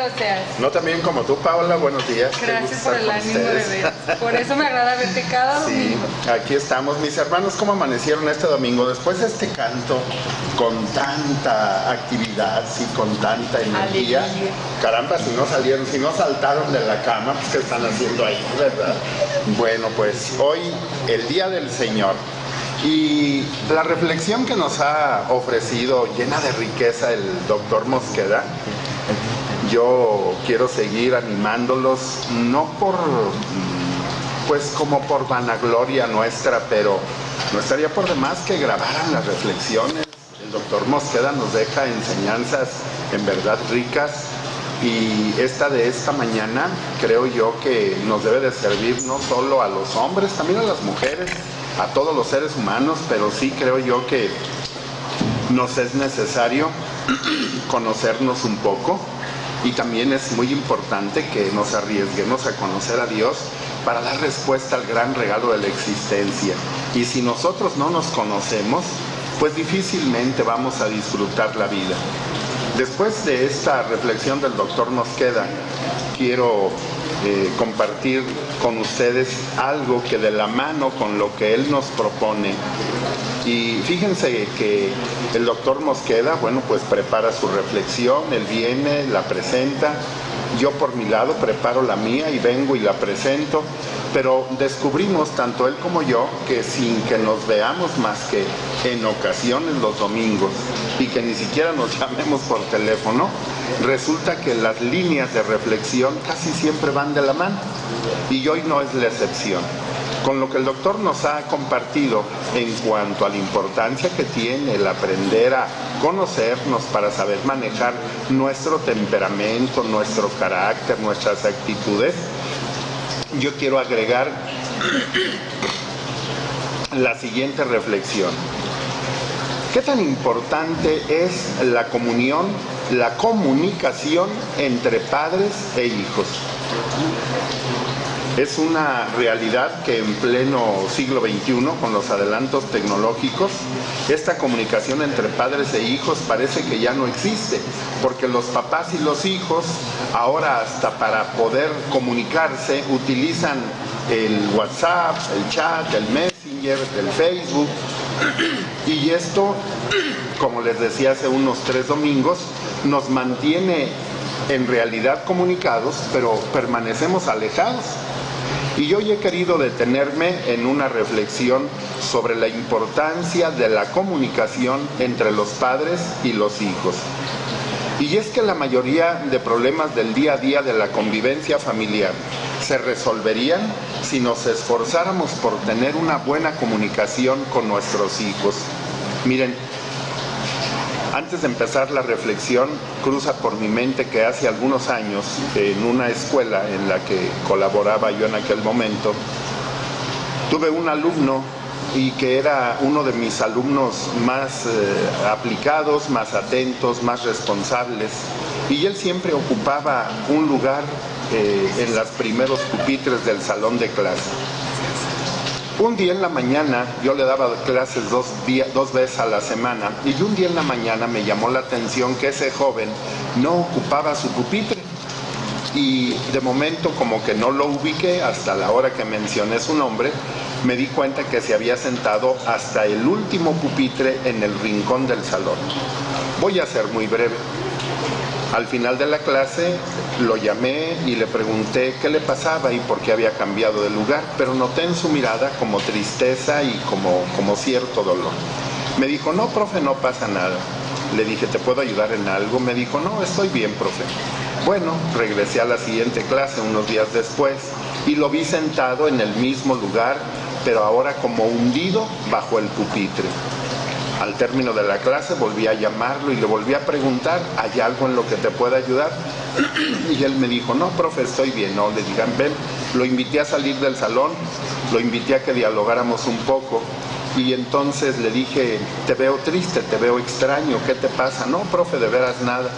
Bienvenido seas. No también como tú, Paola, buenos días. Gracias por el ánimo de ver. Por eso me agrada verte cada domingo. Sí, aquí estamos. Mis hermanos, ¿cómo amanecieron este domingo? Después de este canto con tanta actividad, sí, con tanta energía. Alegría. Caramba, si no salieron, si no saltaron de la cama, pues ¿qué están haciendo ahí, verdad? Bueno, pues hoy, el Día del Señor. Y la reflexión que nos ha ofrecido, llena de riqueza, el doctor Mosqueda, yo quiero seguir animándolos, no por, pues como por vanagloria nuestra, pero no estaría por demás que grabaran las reflexiones. El doctor Mosqueda nos deja enseñanzas en verdad ricas, y esta de esta mañana creo yo que nos debe de servir no solo a los hombres, también a las mujeres, a todos los seres humanos, pero sí creo yo que nos es necesario conocernos un poco, y también es muy importante que nos arriesguemos a conocer a Dios para dar respuesta al gran regalo de la existencia. Y si nosotros no nos conocemos, pues difícilmente vamos a disfrutar la vida. Después de esta reflexión del doctor Mosqueda, quiero compartir con ustedes algo que de la mano con lo que él nos propone. Y fíjense que el doctor Mosqueda, bueno, pues prepara su reflexión, él viene, la presenta, yo por mi lado preparo la mía y vengo y la presento, pero descubrimos, tanto él como yo, que sin que nos veamos más que en ocasiones los domingos y que ni siquiera nos llamemos por teléfono, resulta que las líneas de reflexión casi siempre van de la mano, y hoy no es la excepción. Con lo que el doctor nos ha compartido en cuanto a la importancia que tiene el aprender a conocernos para saber manejar nuestro temperamento, nuestro carácter, nuestras actitudes, yo quiero agregar la siguiente reflexión. ¿Qué tan importante es la comunión, la comunicación entre padres e hijos? Es una realidad que en pleno siglo XXI, con los adelantos tecnológicos, esta comunicación entre padres e hijos parece que ya no existe, porque los papás y los hijos ahora hasta para poder comunicarse utilizan el WhatsApp, el chat, el Messenger, el Facebook, y esto, como les decía hace unos 3 domingos, nos mantiene en realidad comunicados, pero permanecemos alejados. Y hoy he querido detenerme en una reflexión sobre la importancia de la comunicación entre los padres y los hijos. Y es que la mayoría de problemas del día a día de la convivencia familiar se resolverían si nos esforzáramos por tener una buena comunicación con nuestros hijos. Miren, antes de empezar la reflexión, cruza por mi mente que hace algunos años, en una escuela en la que colaboraba yo en aquel momento, tuve un alumno, y que era uno de mis alumnos más aplicados, más atentos, más responsables, y él siempre ocupaba un lugar en los primeros pupitres del salón de clase. Un día en la mañana, yo le daba clases 2 veces a la semana, y un día en la mañana me llamó la atención que ese joven no ocupaba su pupitre, y de momento como que no lo ubiqué hasta la hora que mencioné su nombre. Me di cuenta que se había sentado hasta el último pupitre en el rincón del salón. Voy a ser muy breve. Al final de la clase lo llamé y le pregunté qué le pasaba y por qué había cambiado de lugar, pero noté en su mirada como tristeza y como cierto dolor. Me dijo, no, profe, no pasa nada. Le dije, ¿te puedo ayudar en algo? Me dijo, no, estoy bien, profe. Bueno, regresé a la siguiente clase unos días después y lo vi sentado en el mismo lugar, pero ahora como hundido bajo el pupitre. Al término de la clase volví a llamarlo y le volví a preguntar, ¿hay algo en lo que te pueda ayudar? Y él me dijo, no, profe, estoy bien. No, le dije, ven, lo invité a salir del salón, lo invité a que dialogáramos un poco, y entonces le dije, te veo triste, te veo extraño, ¿qué te pasa? No, profe, de veras nada.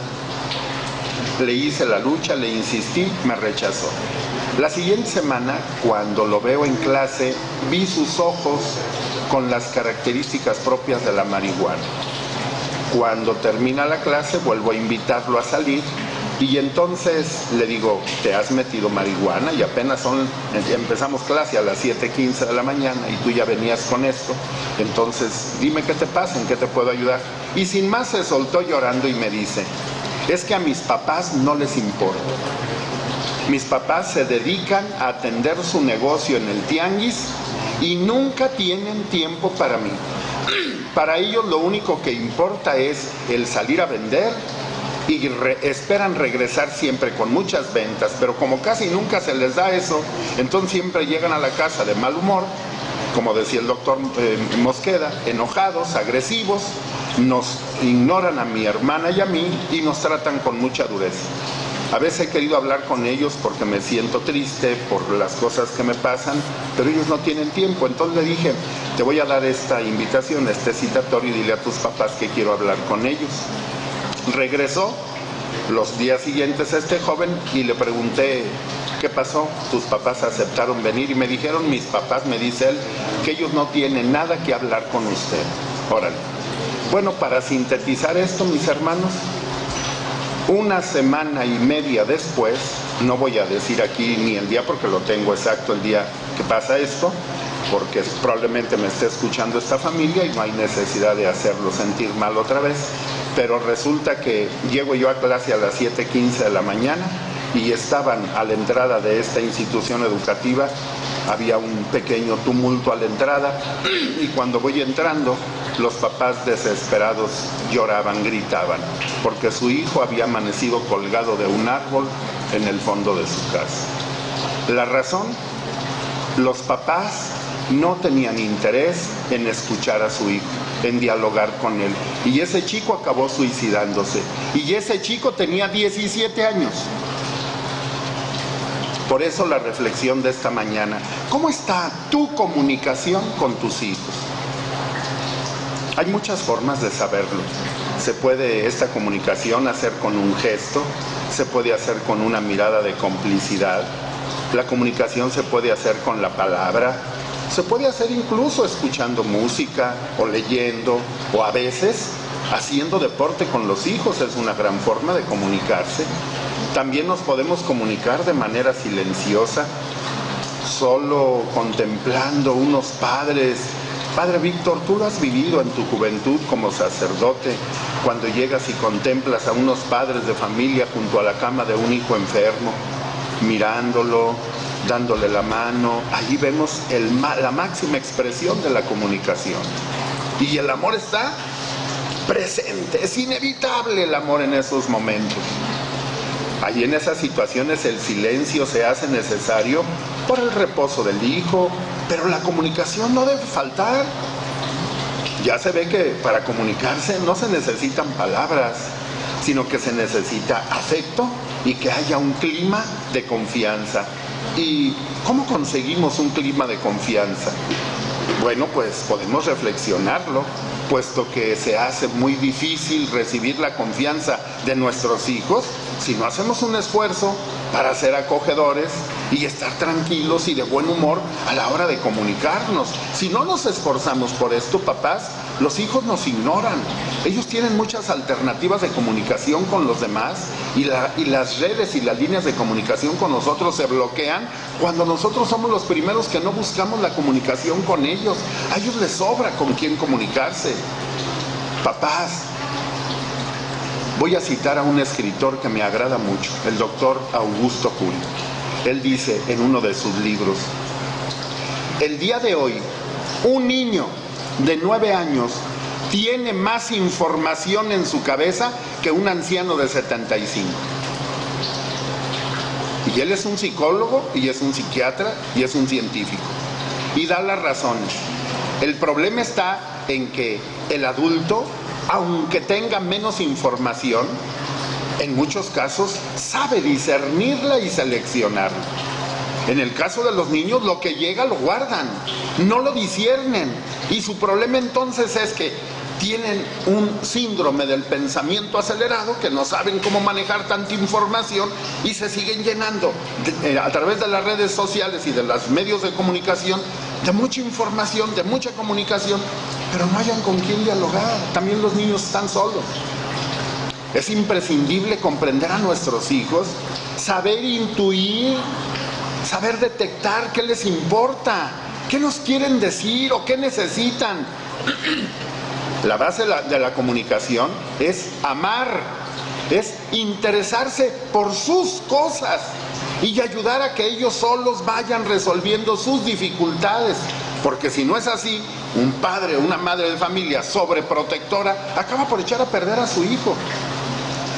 Le hice la lucha, le insistí, me rechazó. La siguiente semana, cuando lo veo en clase, vi sus ojos con las características propias de la marihuana. Cuando termina la clase, vuelvo a invitarlo a salir Y entonces le digo, ¿te has metido marihuana? Y apenas empezamos clase a las 7:15 de la mañana y tú ya venías con esto. Entonces, dime qué te pasa, en qué te puedo ayudar. Y sin más se soltó llorando y me dice, es que a mis papás no les importa. Mis papás se dedican a atender su negocio en el tianguis y nunca tienen tiempo para mí. Para ellos lo único que importa es el salir a vender y esperan regresar siempre con muchas ventas, pero como casi nunca se les da eso, entonces siempre llegan a la casa de mal humor, como decía el doctor Mosqueda, enojados, agresivos, nos ignoran a mi hermana y a mí y nos tratan con mucha dureza. A veces he querido hablar con ellos porque me siento triste por las cosas que me pasan, pero ellos no tienen tiempo. Entonces le dije, te voy a dar esta invitación, este citatorio, y dile a tus papás que quiero hablar con ellos. Regresó los días siguientes a este joven y le pregunté, ¿qué pasó? ¿Tus papás aceptaron venir? Y me dijeron, mis papás, me dice él, que ellos no tienen nada que hablar con usted. Órale. Bueno, para sintetizar esto, mis hermanos, una semana y media después, no voy a decir aquí ni el día porque lo tengo exacto el día que pasa esto, porque probablemente me esté escuchando esta familia y no hay necesidad de hacerlo sentir mal otra vez, pero resulta que llego yo a clase a las 7:15 de la mañana y estaban a la entrada de esta institución educativa, había un pequeño tumulto a la entrada y cuando voy entrando, los papás desesperados lloraban, gritaban, porque su hijo había amanecido colgado de un árbol en el fondo de su casa. La razón, los papás no tenían interés en escuchar a su hijo, en dialogar con él. Y ese chico acabó suicidándose. Y ese chico tenía 17 años. Por eso la reflexión de esta mañana, ¿cómo está tu comunicación con tus hijos? Hay muchas formas de saberlo. Se puede esta comunicación hacer con un gesto, se puede hacer con una mirada de complicidad, la comunicación se puede hacer con la palabra, se puede hacer incluso escuchando música o leyendo, o a veces haciendo deporte con los hijos es una gran forma de comunicarse. También nos podemos comunicar de manera silenciosa, solo contemplando unos padres. Padre Víctor, tú lo has vivido en tu juventud como sacerdote, cuando llegas y contemplas a unos padres de familia junto a la cama de un hijo enfermo, mirándolo, dándole la mano. Allí vemos la máxima expresión de la comunicación. Y el amor está presente, es inevitable el amor en esos momentos. Allí en esas situaciones el silencio se hace necesario por el reposo del hijo, pero la comunicación no debe faltar. Ya se ve que para comunicarse no se necesitan palabras, sino que se necesita afecto y que haya un clima de confianza. ¿Y cómo conseguimos un clima de confianza? Bueno, pues podemos reflexionarlo, puesto que se hace muy difícil recibir la confianza de nuestros hijos si no hacemos un esfuerzo para ser acogedores y estar tranquilos y de buen humor a la hora de comunicarnos. Si no nos esforzamos por esto, papás, los hijos nos ignoran. Ellos tienen muchas alternativas de comunicación con los demás y las redes y las líneas de comunicación con nosotros se bloquean cuando nosotros somos los primeros que no buscamos la comunicación con ellos. A ellos les sobra con quién comunicarse. Papás, voy a citar a un escritor que me agrada mucho, el doctor Augusto Julio. Él dice en uno de sus libros, el día de hoy, un niño de 9 años tiene más información en su cabeza que un anciano de 75. Y él es un psicólogo, y es un psiquiatra, y es un científico. Y da las razones. El problema está en que el adulto, aunque tenga menos información, en muchos casos sabe discernirla y seleccionarla. En el caso de los niños, lo que llega lo guardan, no lo disciernen. Y su problema entonces es que tienen un síndrome del pensamiento acelerado, que no saben cómo manejar tanta información y se siguen llenando a través de las redes sociales y de los medios de comunicación de mucha información, de mucha comunicación, pero no hayan con quién dialogar. También los niños están solos. Es imprescindible comprender a nuestros hijos, saber intuir, saber detectar qué les importa, qué nos quieren decir o qué necesitan. La base de la comunicación es amar, es interesarse por sus cosas y ayudar a que ellos solos vayan resolviendo sus dificultades. Porque si no es así, un padre o una madre de familia sobreprotectora acaba por echar a perder a su hijo.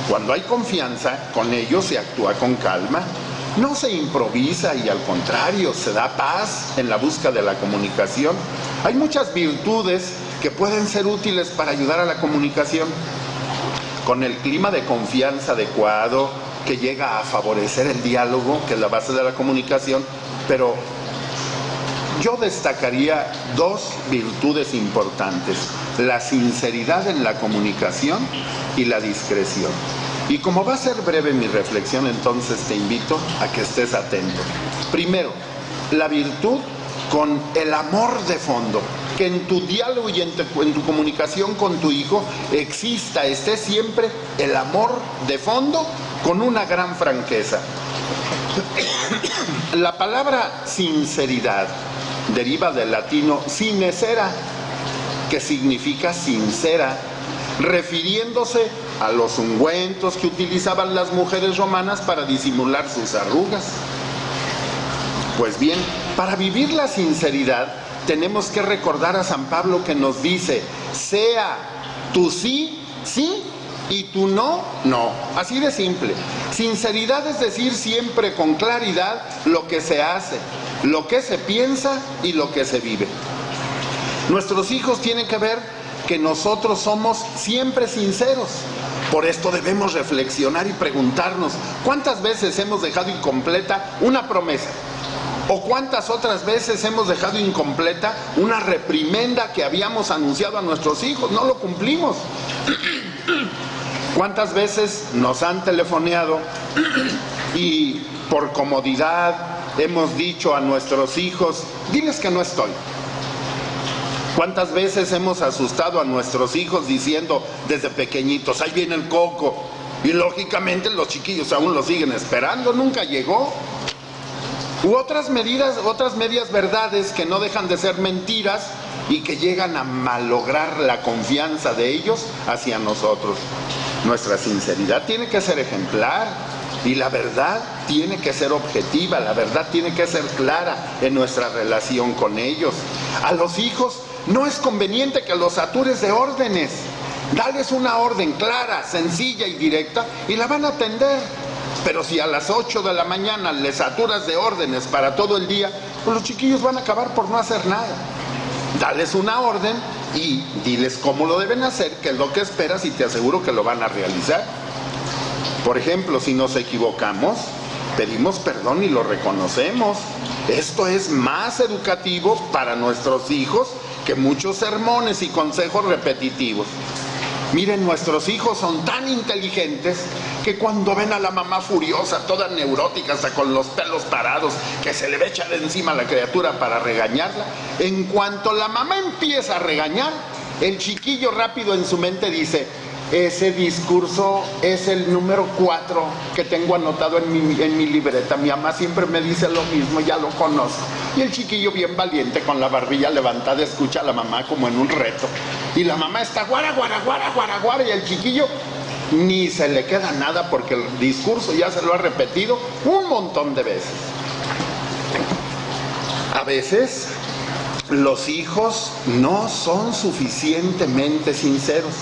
Cuando hay confianza, con ellos se actúa con calma, no se improvisa y al contrario, se da paz en la búsqueda de la comunicación. Hay muchas virtudes que pueden ser útiles para ayudar a la comunicación. Con el clima de confianza adecuado, que llega a favorecer el diálogo, que es la base de la comunicación, pero yo destacaría dos virtudes importantes: la sinceridad en la comunicación y la discreción. Y como va a ser breve mi reflexión, entonces te invito a que estés atento. Primero, la virtud con el amor de fondo, que en tu diálogo y en tu comunicación con tu hijo esté siempre el amor de fondo con una gran franqueza. La palabra sinceridad deriva del latino sinecera, que significa sincera, refiriéndose a los ungüentos que utilizaban las mujeres romanas para disimular sus arrugas. Pues bien, para vivir la sinceridad tenemos que recordar a San Pablo, que nos dice: sea tu sí, sí, y tu no, no. Así de simple. Sinceridad es decir siempre con claridad lo que se hace, lo que se piensa y lo que se vive. Nuestros hijos tienen que ver que nosotros somos siempre sinceros. Por esto debemos reflexionar y preguntarnos: ¿cuántas veces hemos dejado incompleta una promesa? ¿O cuántas otras veces hemos dejado incompleta una reprimenda que habíamos anunciado a nuestros hijos? No lo cumplimos. ¿Cuántas veces nos han telefoneado y por comodidad hemos dicho a nuestros hijos: diles que no estoy? ¿Cuántas veces hemos asustado a nuestros hijos diciendo desde pequeñitos: ahí viene el coco? Y lógicamente los chiquillos aún lo siguen esperando, nunca llegó. U otras medias verdades que no dejan de ser mentiras y que llegan a malograr la confianza de ellos hacia nosotros. Nuestra sinceridad tiene que ser ejemplar y la verdad tiene que ser objetiva, la verdad tiene que ser clara en nuestra relación con ellos. A los hijos no es conveniente que los satures de órdenes. Dales una orden clara, sencilla y directa y la van a atender. Pero si a las 8 de la mañana les saturas de órdenes para todo el día, pues los chiquillos van a acabar por no hacer nada. Dales una orden y diles cómo lo deben hacer, qué es lo que esperas, y te aseguro que lo van a realizar. Por ejemplo, si nos equivocamos, pedimos perdón y lo reconocemos. Esto es más educativo para nuestros hijos que muchos sermones y consejos repetitivos. Miren, nuestros hijos son tan inteligentes que cuando ven a la mamá furiosa, toda neurótica, hasta con los pelos parados, que se le va a echar encima a la criatura para regañarla, en cuanto la mamá empieza a regañar, el chiquillo rápido en su mente dice: ese discurso es el número 4 que tengo anotado en mi libreta. Mi mamá siempre me dice lo mismo, ya lo conozco. Y el chiquillo, bien valiente, con la barbilla levantada, escucha a la mamá como en un reto. Y la mamá está guara, guara, guara, guara, guara, y el chiquillo ni se le queda nada porque el discurso ya se lo ha repetido un montón de veces. A veces los hijos no son suficientemente sinceros.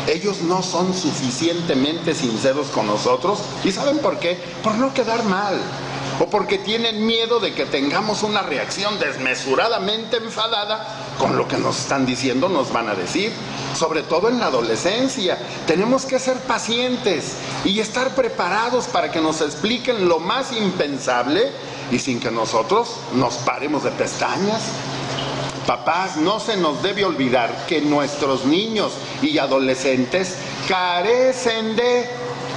Ellos no son suficientemente sinceros con nosotros. ¿Y saben por qué? Por no quedar mal. O porque tienen miedo de que tengamos una reacción desmesuradamente enfadada con lo que nos están diciendo, nos van a decir. Sobre todo en la adolescencia. Tenemos que ser pacientes y estar preparados para que nos expliquen lo más impensable y sin que nosotros nos paremos de pestañas. Papás, no se nos debe olvidar que nuestros niños y adolescentes carecen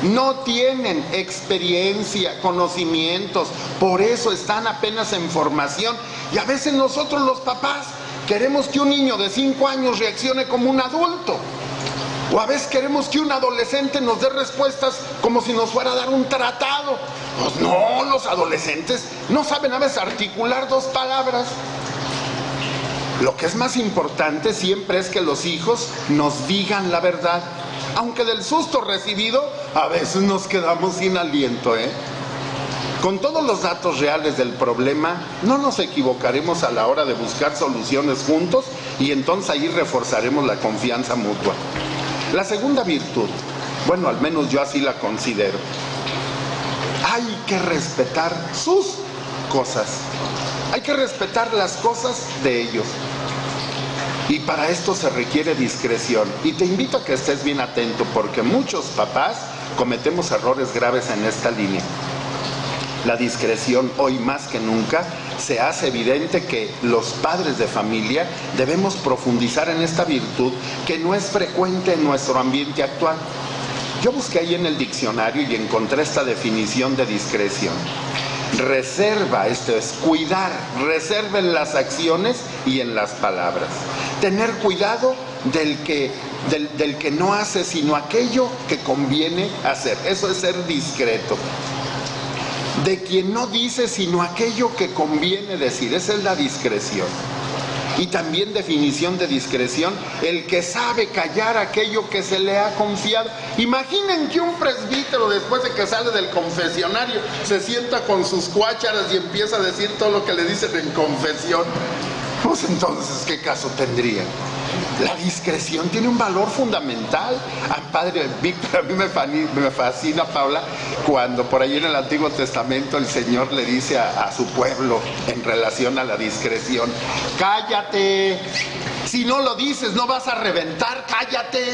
no tienen experiencia, conocimientos, por eso están apenas en formación. Y a veces nosotros los papás queremos que un niño de 5 años reaccione como un adulto. O a veces queremos que un adolescente nos dé respuestas como si nos fuera a dar un tratado. Pues no, los adolescentes no saben a veces articular dos palabras. Lo que es más importante siempre es que los hijos nos digan la verdad. Aunque del susto recibido, a veces nos quedamos sin aliento, Con todos los datos reales del problema, no nos equivocaremos a la hora de buscar soluciones juntos y entonces ahí reforzaremos la confianza mutua. La segunda virtud, bueno, al menos yo así la considero, hay que respetar sus cosas. Hay que respetar las cosas de ellos. Y para esto se requiere discreción. Y te invito a que estés bien atento porque muchos papás cometemos errores graves en esta línea. La discreción hoy más que nunca se hace evidente que los padres de familia debemos profundizar en esta virtud que no es frecuente en nuestro ambiente actual. Yo busqué ahí en el diccionario y encontré esta definición de discreción. Reserva, esto es cuidar, reserva en las acciones y en las palabras. Tener cuidado del que no hace sino aquello que conviene hacer. Eso es ser discreto. De quien no dice sino aquello que conviene decir. Esa es la discreción. Y también definición de discreción, el que sabe callar aquello que se le ha confiado. Imaginen que un presbítero después de que sale del confesionario se sienta con sus cuácharas y empieza a decir todo lo que le dicen en confesión. Pues entonces, ¿qué caso tendría? La discreción tiene un valor fundamental. Padre Víctor, a mí me fascina, Paula, cuando por ahí en el Antiguo Testamento el Señor le dice a su pueblo en relación a la discreción: cállate, si no lo dices no vas a reventar, cállate.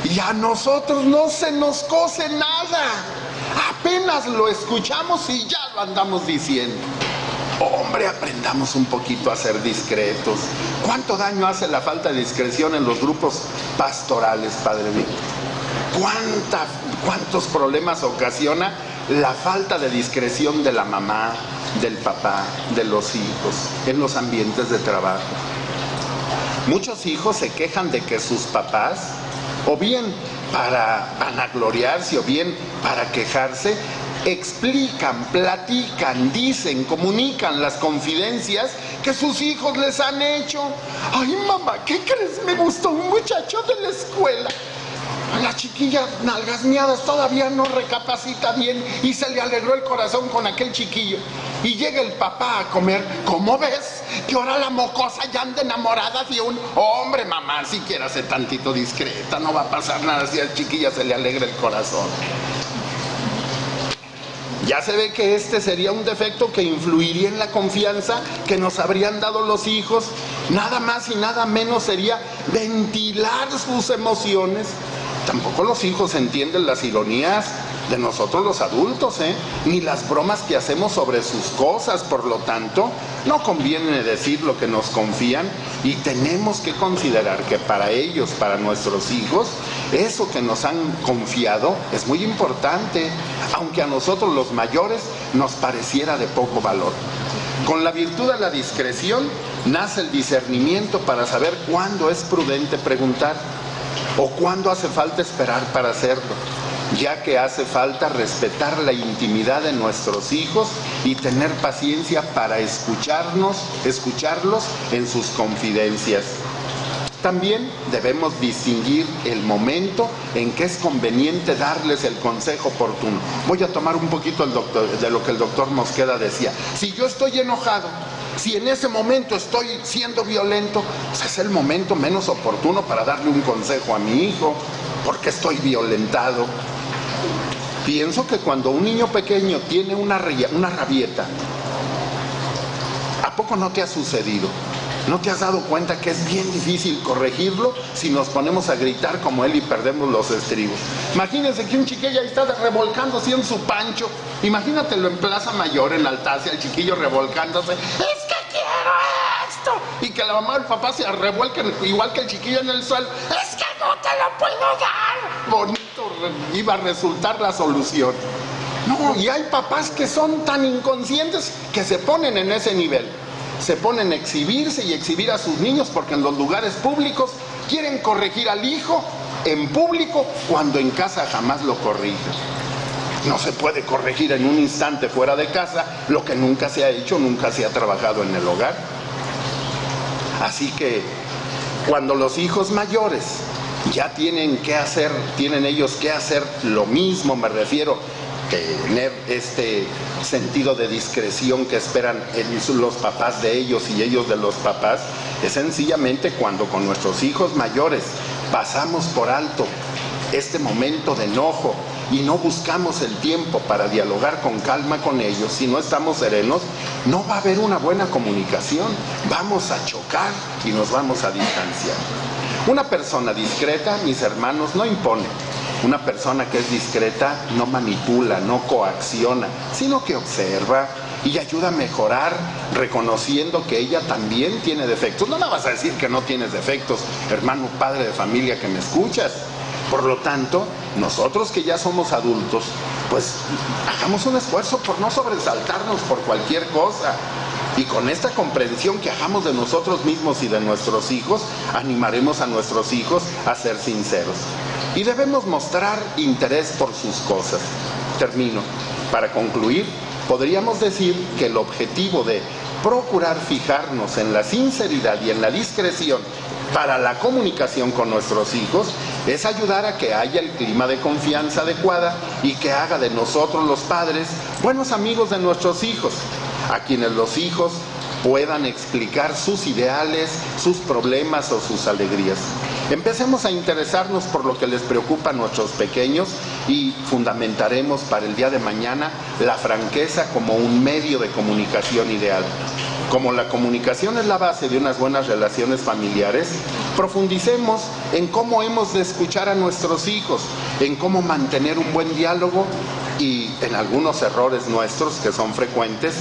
Y a nosotros no se nos cose nada, apenas lo escuchamos y ya lo andamos diciendo. Hombre, aprendamos un poquito a ser discretos. ¿Cuánto daño hace la falta de discreción en los grupos pastorales, Padre Víctor? ¿Cuántos problemas ocasiona la falta de discreción de la mamá, del papá, de los hijos, en los ambientes de trabajo? Muchos hijos se quejan de que sus papás, o bien para vanagloriarse o bien para quejarse, explican, platican, dicen, comunican las confidencias que sus hijos les han hecho. Ay, mamá, ¿qué crees? Me gustó un muchacho de la escuela. La chiquilla nalgasmeadas todavía no recapacita bien y se le alegró el corazón con aquel chiquillo. Y llega el papá a comer. ¿Cómo ves? Que ahora la mocosa ya anda enamorada de un hombre. Mamá, si quieras ser tantito discreta, no va a pasar nada si al chiquilla se le alegra el corazón. Ya se ve que este sería un defecto que influiría en la confianza que nos habrían dado los hijos. Nada más y nada menos sería ventilar sus emociones. Tampoco los hijos entienden las ironías de nosotros los adultos, ni las bromas que hacemos sobre sus cosas. Por lo tanto, no conviene decir lo que nos confían y tenemos que considerar que para ellos, para nuestros hijos, eso que nos han confiado es muy importante, aunque a nosotros los mayores nos pareciera de poco valor. Con la virtud de la discreción nace el discernimiento para saber cuándo es prudente preguntar o cuándo hace falta esperar para hacerlo, ya que hace falta respetar la intimidad de nuestros hijos y tener paciencia para escucharlos en sus confidencias. También debemos distinguir el momento en que es conveniente darles el consejo oportuno. Voy a tomar un poquito de lo que el doctor Mosqueda decía. Si yo estoy enojado, si en ese momento estoy siendo violento, pues es el momento menos oportuno para darle un consejo a mi hijo, porque estoy violentado. Pienso que cuando un niño pequeño tiene una rabieta, ¿a poco no te ha sucedido? ¿No te has dado cuenta que es bien difícil corregirlo si nos ponemos a gritar como él y perdemos los estribos? Imagínense que un chiquillo ahí está revolcándose en su pancho. Imagínatelo en Plaza Mayor, en Altacia, el chiquillo revolcándose. ¡Es que quiero esto! Y que la mamá o el papá se revuelquen igual que el chiquillo en el suelo. ¡Es que no te lo puedo dar! Bonito iba a resultar la solución. No, y hay papás que son tan inconscientes que se ponen en ese nivel. Se ponen a exhibirse y exhibir a sus niños porque en los lugares públicos quieren corregir al hijo en público cuando en casa jamás lo corrige. No se puede corregir en un instante fuera de casa lo que nunca se ha hecho, nunca se ha trabajado en el hogar. Así que cuando los hijos mayores ya tienen ellos que hacer lo mismo, me refiero, tener este sentido de discreción que esperan los papás de ellos y ellos de los papás, es sencillamente cuando con nuestros hijos mayores pasamos por alto este momento de enojo y no buscamos el tiempo para dialogar con calma con ellos. Si no estamos serenos, no va a haber una buena comunicación, vamos a chocar y nos vamos a distanciar. Una persona discreta, mis hermanos, no impone. Una persona que es discreta no manipula, no coacciona, sino que observa y ayuda a mejorar, reconociendo que ella también tiene defectos. No me vas a decir que no tienes defectos, hermano, padre de familia que me escuchas. Por lo tanto, nosotros que ya somos adultos, pues hagamos un esfuerzo por no sobresaltarnos por cualquier cosa. Y con esta comprensión que hagamos de nosotros mismos y de nuestros hijos, animaremos a nuestros hijos a ser sinceros. Y debemos mostrar interés por sus cosas. Termino. Para concluir, podríamos decir que el objetivo de procurar fijarnos en la sinceridad y en la discreción para la comunicación con nuestros hijos es ayudar a que haya el clima de confianza adecuada y que haga de nosotros los padres buenos amigos de nuestros hijos, a quienes los hijos puedan explicar sus ideales, sus problemas o sus alegrías. Empecemos a interesarnos por lo que les preocupa a nuestros pequeños y fundamentaremos para el día de mañana la franqueza como un medio de comunicación ideal. Como la comunicación es la base de unas buenas relaciones familiares, profundicemos en cómo hemos de escuchar a nuestros hijos, en cómo mantener un buen diálogo y en algunos errores nuestros que son frecuentes,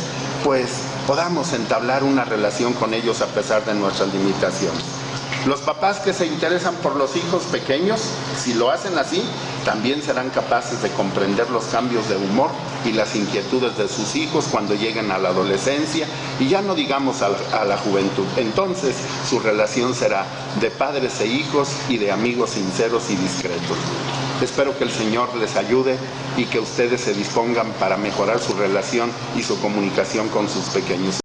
pues podamos entablar una relación con ellos a pesar de nuestras limitaciones. Los papás que se interesan por los hijos pequeños, si lo hacen así, también serán capaces de comprender los cambios de humor y las inquietudes de sus hijos cuando lleguen a la adolescencia y ya no digamos a la juventud. Entonces su relación será de padres e hijos y de amigos sinceros y discretos. Espero que el Señor les ayude y que ustedes se dispongan para mejorar su relación y su comunicación con sus pequeños.